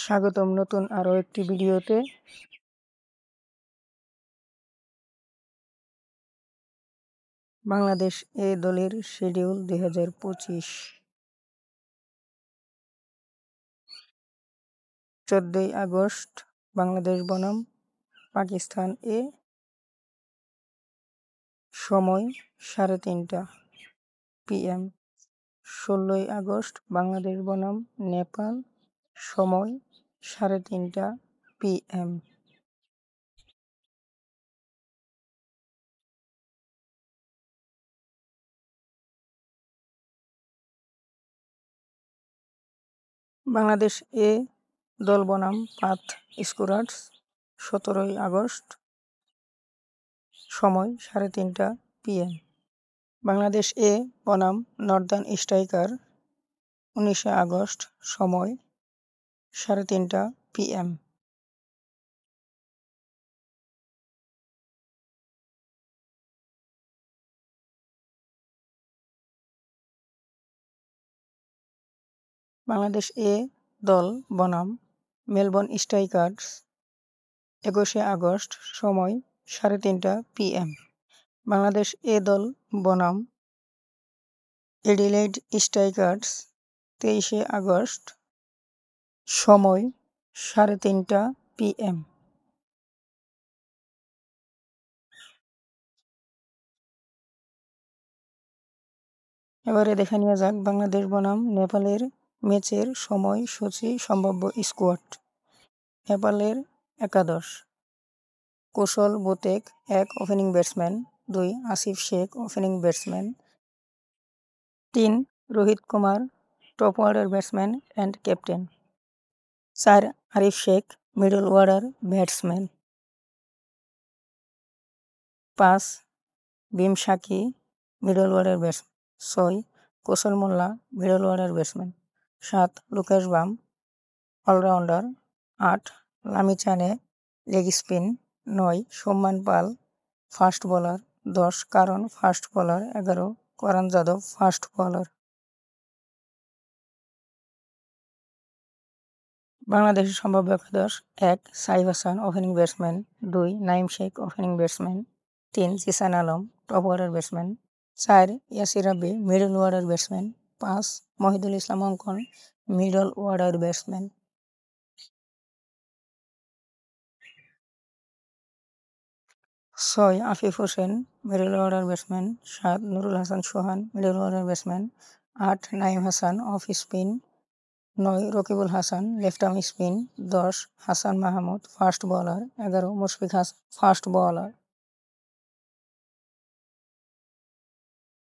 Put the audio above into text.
স্বাগতম নতুন আরও একটি ভিডিওতে। বাংলাদেশ এ দলের শিডিউল 2025। 14ই আগস্ট বাংলাদেশ বনাম পাকিস্তান এ, সময় 3:30 PM। 16ই আগস্ট বাংলাদেশ বনাম নেপাল, সময় 3:30 PM। বাংলাদেশ এ দল বনাম পাথ স্কোরার্স, 17ই আগস্ট, সময় 3:30 PM। বাংলাদেশ এ বনাম নর্দার্ন স্ট্রাইকার, 19শে আগস্ট, সময় 3:30 PM। বাংলাদেশ এ দল বনাম মেলবোর্ন স্ট্রাইকার্স, 21শে আগস্ট, সময় 3:30 PM। বাংলাদেশ এ দল বনাম এডিলেইড স্ট্রাইকার্স, 23শে আগস্ট, সময় 3:30 PM। এবারে দেখে নেওয়া যাক বাংলাদেশ বনাম নেপালের ম্যাচের সময়সূচি, সম্ভাব্য স্কোয়াড। নেপালের একাদশ: কুশল বোতেক 1 opening batsman, 2 Asif Sheikh opening batsman, 3 Rohit Kumar top order batsman and captain, 4 Arif Sheikh middle order batsman, 5 Bhim Saki middle order batsman, 6 Kushal Malla middle order batsman, 7 Lokesh Bam allrounder, 8 Lamichhane leg spin, 9 Sompal fast bowler, 10 Karan fast bowler, 11 Karan Yadav fast bowler. বাংলাদেশের সম্ভাব্য একাদশ: 1 Saif Hasan opening batsman, 2 Naim Sheikh opening batsman, 3 Jisan Alam top order batsman, 4 Yasir Rabbi middle order batsman, 5 Mohidul Islam Ankon middle order batsman, 6 Afif Hossain middle order batsman, 7 Nurul Hasan Sohan middle order batsman, 8 Naim Hasan off spin, 9 Rakibul Hasan left arm spin, 10 Hasan Mahmud fast bowler, 11 Mushfik Hasan fast bowler.